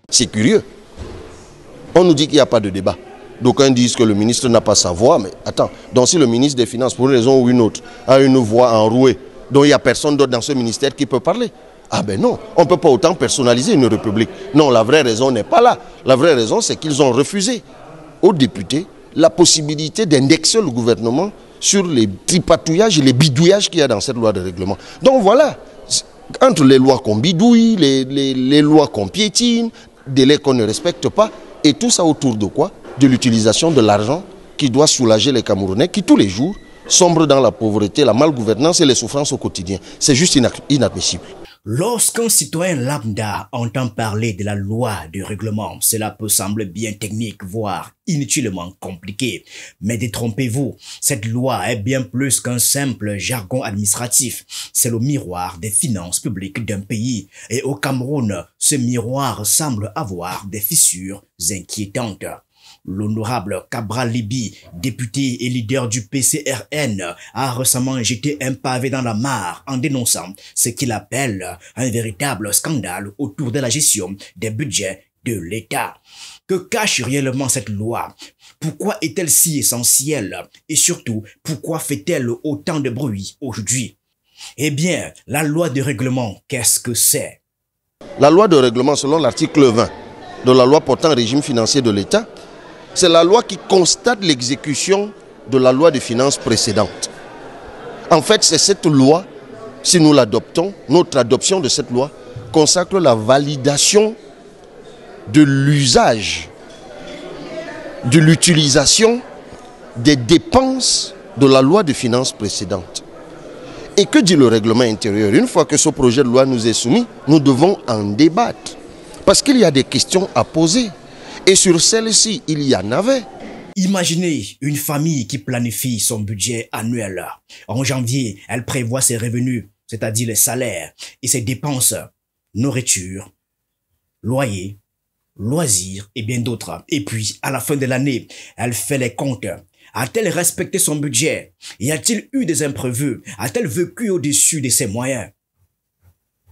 C'est curieux. On nous dit qu'il n'y a pas de débat. D'aucuns disent que le ministre n'a pas sa voix, mais attends, donc si le ministre des Finances, pour une raison ou une autre, a une voix enrouée, dont il n'y a personne d'autre dans ce ministère qui peut parler. Ah ben non, on ne peut pas autant personnaliser une république. Non, la vraie raison n'est pas là. La vraie raison, c'est qu'ils ont refusé aux députés la possibilité d'indexer le gouvernement sur les tripatouillages et les bidouillages qu'il y a dans cette loi de règlement. Donc voilà, entre les lois qu'on bidouille, les lois qu'on piétine, délais qu'on ne respecte pas, et tout ça autour de quoi? De l'utilisation de l'argent qui doit soulager les Camerounais qui tous les jours sombrent dans la pauvreté, la malgouvernance et les souffrances au quotidien. C'est juste inadmissible. Lorsqu'un citoyen lambda entend parler de la loi de règlement, cela peut sembler bien technique, voire inutilement compliqué. Mais détrompez-vous, cette loi est bien plus qu'un simple jargon administratif. C'est le miroir des finances publiques d'un pays. Et au Cameroun, ce miroir semble avoir des fissures inquiétantes. L'honorable Cabral Libi, député et leader du PCRN, a récemment jeté un pavé dans la mare en dénonçant ce qu'il appelle un véritable scandale autour de la gestion des budgets de l'État. Que cache réellement cette loi? Pourquoi est-elle si essentielle? Et surtout, pourquoi fait-elle autant de bruit aujourd'hui? Eh bien, la loi de règlement, qu'est-ce que c'est? La loi de règlement, selon l'article 20 de la loi portant régime financier de l'État, c'est la loi qui constate l'exécution de la loi de finances précédente. En fait, c'est cette loi, si nous l'adoptons, notre adoption de cette loi consacre la validation de l'usage, de l'utilisation des dépenses de la loi de finances précédente. Et que dit le règlement intérieur? Une fois que ce projet de loi nous est soumis, nous devons en débattre. Parce qu'il y a des questions à poser. Et sur celle-ci, il y en avait. Imaginez une famille qui planifie son budget annuel. En janvier, elle prévoit ses revenus, c'est-à-dire les salaires et ses dépenses, nourriture, loyer, loisirs et bien d'autres. Et puis, à la fin de l'année, elle fait les comptes. A-t-elle respecté son budget? Y a-t-il eu des imprévus? A-t-elle vécu au-dessus de ses moyens?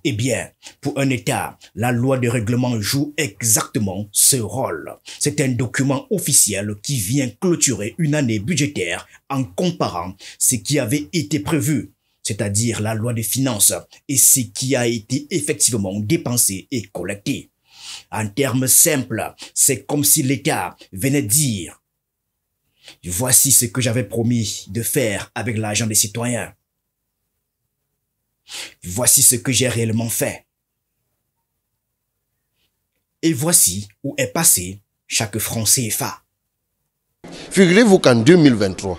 Eh bien, pour un État, la loi de règlement joue exactement ce rôle. C'est un document officiel qui vient clôturer une année budgétaire en comparant ce qui avait été prévu, c'est-à-dire la loi des finances, et ce qui a été effectivement dépensé et collecté. En termes simples, c'est comme si l'État venait dire « Voici ce que j'avais promis de faire avec l'argent des citoyens. Voici ce que j'ai réellement fait. Et voici où est passé chaque franc CFA. » Figurez-vous qu'en 2023,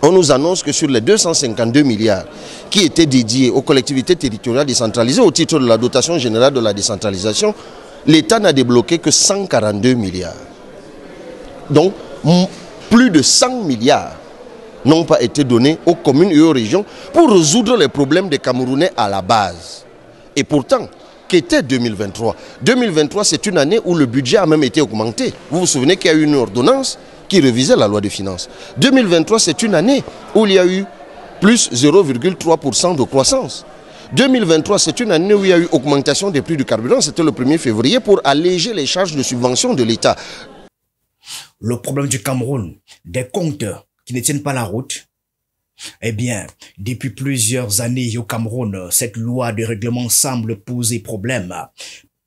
on nous annonce que sur les 252 milliards qui étaient dédiés aux collectivités territoriales décentralisées au titre de la dotation générale de la décentralisation, l'État n'a débloqué que 142 milliards. Donc, plus de 100 milliards n'ont pas été donnés aux communes et aux régions pour résoudre les problèmes des Camerounais à la base. Et pourtant, qu'était 2023? 2023, c'est une année où le budget a même été augmenté. Vous vous souvenez qu'il y a eu une ordonnance qui révisait la loi de finances. 2023, c'est une année où il y a eu plus 0,3% de croissance. 2023, c'est une année où il y a eu augmentation des prix du carburant. C'était le 1er février pour alléger les charges de subvention de l'État. Le problème du Cameroun, des comptes qui ne tiennent pas la route. Eh bien, depuis plusieurs années au Cameroun, cette loi de règlement semble poser problème.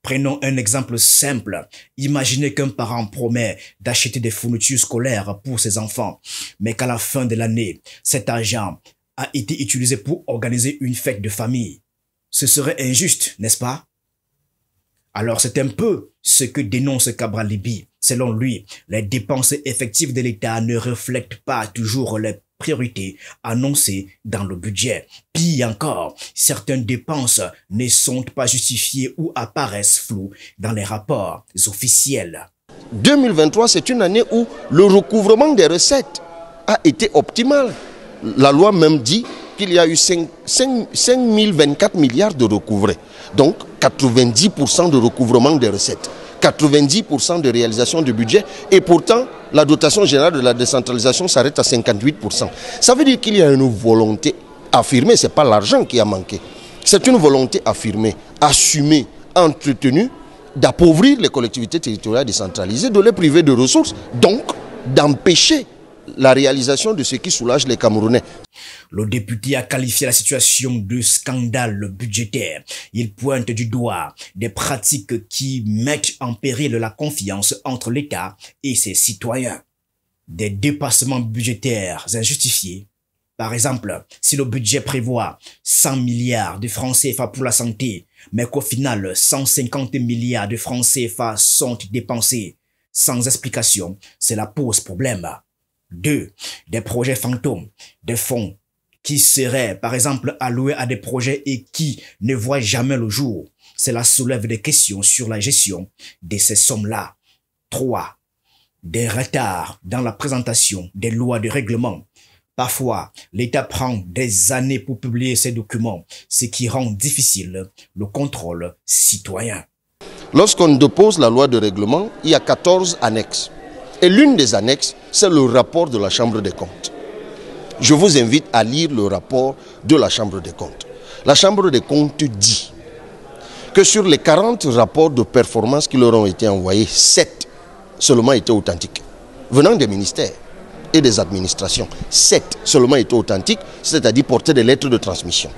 Prenons un exemple simple. Imaginez qu'un parent promet d'acheter des fournitures scolaires pour ses enfants, mais qu'à la fin de l'année, cet argent a été utilisé pour organiser une fête de famille. Ce serait injuste, n'est-ce pas? Alors c'est un peu ce que dénonce Cabral Libi. Selon lui, les dépenses effectives de l'État ne reflètent pas toujours les priorités annoncées dans le budget. Pire encore, certaines dépenses ne sont pas justifiées ou apparaissent floues dans les rapports officiels. 2023, c'est une année où le recouvrement des recettes a été optimal. La loi même dit qu'il y a eu 5024 milliards de recouvrés. Donc 90% de recouvrement des recettes. 90% de réalisation du budget et pourtant la dotation générale de la décentralisation s'arrête à 58%. Ça veut dire qu'il y a une volonté affirmée, ce n'est pas l'argent qui a manqué. C'est une volonté affirmée, assumée, entretenue d'appauvrir les collectivités territoriales décentralisées, de les priver de ressources, donc d'empêcher la réalisation de ce qui soulage les Camerounais. Le député a qualifié la situation de scandale budgétaire. Il pointe du doigt des pratiques qui mettent en péril la confiance entre l'État et ses citoyens. Des dépassements budgétaires injustifiés. Par exemple, si le budget prévoit 100 milliards de francs CFA pour la santé, mais qu'au final 150 milliards de francs CFA sont dépensés sans explication, cela pose problème. 2. Des projets fantômes, des fonds qui seraient par exemple alloués à des projets et qui ne voient jamais le jour. Cela soulève des questions sur la gestion de ces sommes-là. 3. Des retards dans la présentation des lois de règlement. Parfois, l'État prend des années pour publier ces documents, ce qui rend difficile le contrôle citoyen. Lorsqu'on dépose la loi de règlement, il y a 14 annexes. Et l'une des annexes, c'est le rapport de la Chambre des comptes. Je vous invite à lire le rapport de la Chambre des comptes. La Chambre des comptes dit que sur les 40 rapports de performance qui leur ont été envoyés, 7 seulement étaient authentiques, venant des ministères et des administrations. 7 seulement étaient authentiques, c'est-à-dire portaient des lettres de transmission.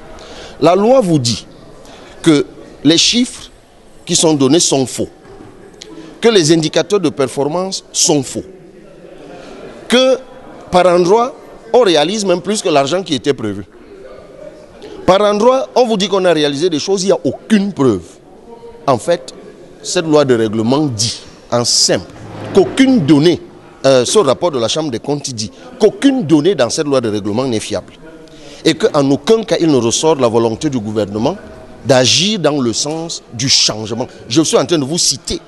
La loi vous dit que les chiffres qui sont donnés sont faux, que les indicateurs de performance sont faux, que par endroit, on réalise même plus que l'argent qui était prévu. Par endroit, on vous dit qu'on a réalisé des choses, il n'y a aucune preuve. En fait, cette loi de règlement dit, en simple, qu'aucune donnée, ce rapport de la Chambre des comptes dit qu'aucune donnée dans cette loi de règlement n'est fiable. Et qu'en aucun cas, il ne ressort la volonté du gouvernement d'agir dans le sens du changement. Je suis en train de vous citer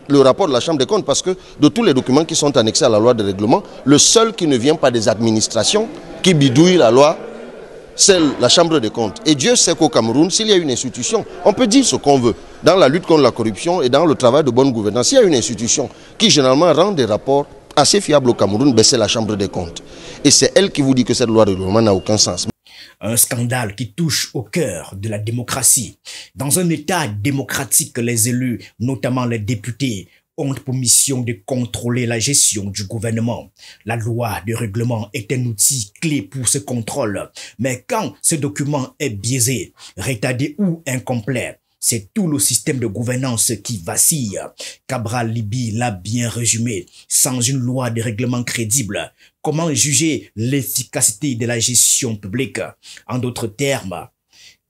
le rapport de la Chambre des comptes parce que de tous les documents qui sont annexés à la loi de règlement, le seul qui ne vient pas des administrations qui bidouillent la loi, c'est la Chambre des comptes. Et Dieu sait qu'au Cameroun, s'il y a une institution, on peut dire ce qu'on veut, dans la lutte contre la corruption et dans le travail de bonne gouvernance, s'il y a une institution qui généralement rend des rapports assez fiables au Cameroun, ben c'est la Chambre des comptes. Et c'est elle qui vous dit que cette loi de règlement n'a aucun sens. Un scandale qui touche au cœur de la démocratie. Dans un État démocratique, les élus, notamment les députés, ont pour mission de contrôler la gestion du gouvernement. La loi de règlement est un outil clé pour ce contrôle. Mais quand ce document est biaisé, retardé ou incomplet, c'est tout le système de gouvernance qui vacille. Cabral Liby l'a bien résumé. Sans une loi de règlement crédible, comment juger l'efficacité de la gestion publique? En d'autres termes,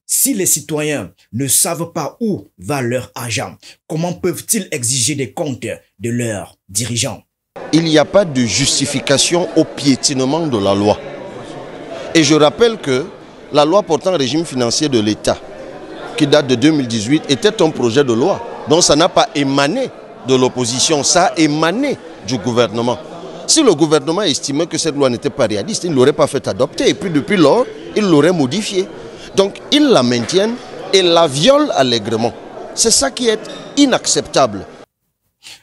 si les citoyens ne savent pas où va leur argent, comment peuvent-ils exiger des comptes de leurs dirigeants? Il n'y a pas de justification au piétinement de la loi. Et je rappelle que la loi portant régime financier de l'État, qui date de 2018, était un projet de loi. Donc ça n'a pas émané de l'opposition, ça a émané du gouvernement. Si le gouvernement estimait que cette loi n'était pas réaliste, il ne l'aurait pas fait adopter. Et puis depuis lors, il l'aurait modifiée. Donc ils la maintiennent et la violent allègrement. C'est ça qui est inacceptable.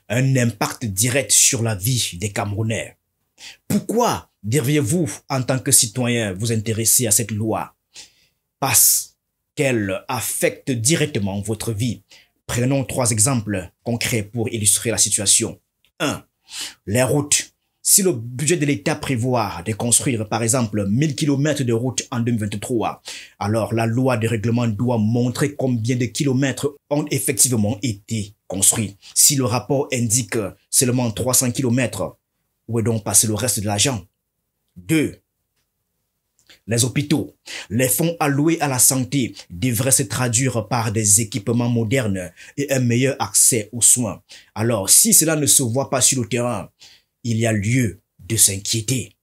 Un impact direct sur la vie des Camerounais. Pourquoi devriez-vous, en tant que citoyen, vous intéresser à cette loi? Parce qu'elle affecte directement votre vie. Prenons 3 exemples concrets pour illustrer la situation. 1. Les routes. Si le budget de l'État prévoit de construire par exemple 1000 km de routes en 2023, alors la loi de règlement doit montrer combien de kilomètres ont effectivement été construits. Si le rapport indique seulement 300 km, où est donc passé le reste de l'argent? 2. Les hôpitaux. Les fonds alloués à la santé devraient se traduire par des équipements modernes et un meilleur accès aux soins. Alors, si cela ne se voit pas sur le terrain, il y a lieu de s'inquiéter.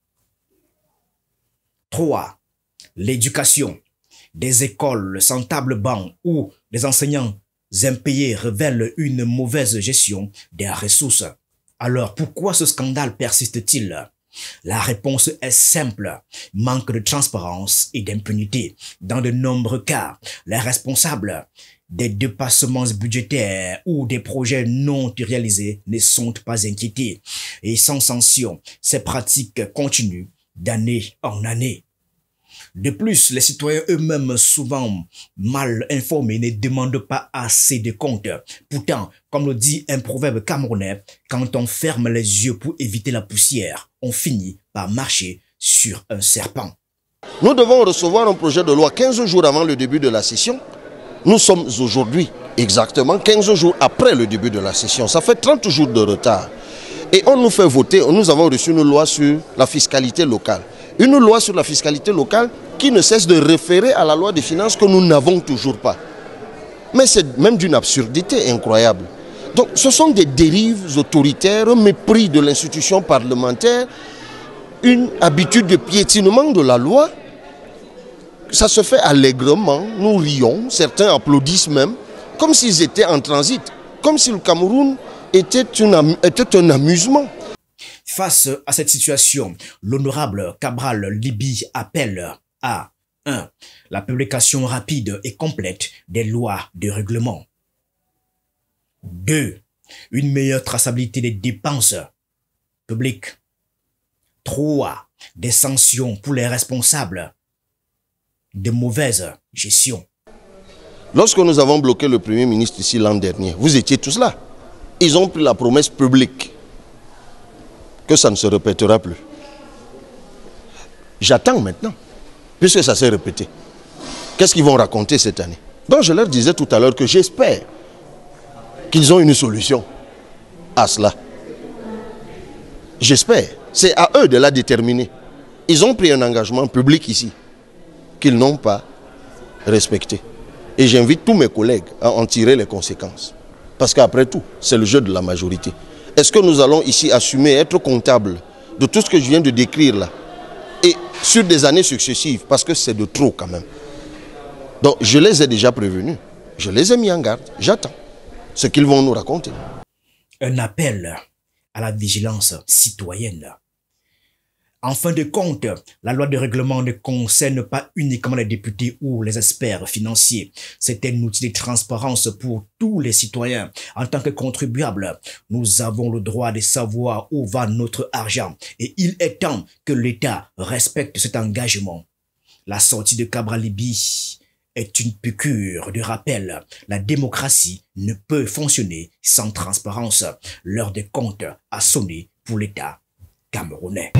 3. L'éducation. Des écoles sans table-banc où les enseignants impayés révèlent une mauvaise gestion des ressources. Alors, pourquoi ce scandale persiste-t-il? La réponse est simple, manque de transparence et d'impunité. Dans de nombreux cas, les responsables des dépassements budgétaires ou des projets non réalisés ne sont pas inquiétés. Et sans sanction, ces pratiques continuent d'année en année. De plus, les citoyens eux-mêmes, souvent mal informés, ne demandent pas assez de comptes. Pourtant, comme le dit un proverbe camerounais, quand on ferme les yeux pour éviter la poussière, on finit par marcher sur un serpent. Nous devons recevoir un projet de loi 15 jours avant le début de la session. Nous sommes aujourd'hui exactement 15 jours après le début de la session. Ça fait 30 jours de retard. Et on nous fait voter, nous avons reçu une loi sur la fiscalité locale. Une loi sur la fiscalité locale qui ne cesse de référer à la loi des finances que nous n'avons toujours pas. Mais c'est même d'une absurdité incroyable. Donc ce sont des dérives autoritaires, un mépris de l'institution parlementaire, une habitude de piétinement de la loi. Ça se fait allègrement, nous rions, certains applaudissent même, comme s'ils étaient en transit, comme si le Cameroun était un amusement. Face à cette situation, l'honorable Cabral Libye appelle à 1. La publication rapide et complète des lois de règlement. 2. Une meilleure traçabilité des dépenses publiques. 3. Des sanctions pour les responsables de mauvaise gestion. Lorsque nous avons bloqué le Premier ministre ici l'an dernier, vous étiez tous là. Ils ont pris la promesse publique que ça ne se répétera plus. J'attends maintenant, puisque ça s'est répété. Qu'est-ce qu'ils vont raconter cette année? Donc je leur disais tout à l'heure que j'espère qu'ils ont une solution à cela. J'espère. C'est à eux de la déterminer. Ils ont pris un engagement public ici qu'ils n'ont pas respecté. Et j'invite tous mes collègues à en tirer les conséquences. Parce qu'après tout, c'est le jeu de la majorité. Est-ce que nous allons ici assumer, être comptables de tout ce que je viens de décrire là? Et sur des années successives, parce que c'est de trop quand même. Donc je les ai déjà prévenus. Je les ai mis en garde. J'attends ce qu'ils vont nous raconter. Un appel à la vigilance citoyenne. En fin de compte, la loi de règlement ne concerne pas uniquement les députés ou les experts financiers. C'est un outil de transparence pour tous les citoyens. En tant que contribuables, nous avons le droit de savoir où va notre argent. Et il est temps que l'État respecte cet engagement. La sortie de Cabral Libye est une piqûre de rappel. La démocratie ne peut fonctionner sans transparence. L'heure des comptes a sonné pour l'État camerounais.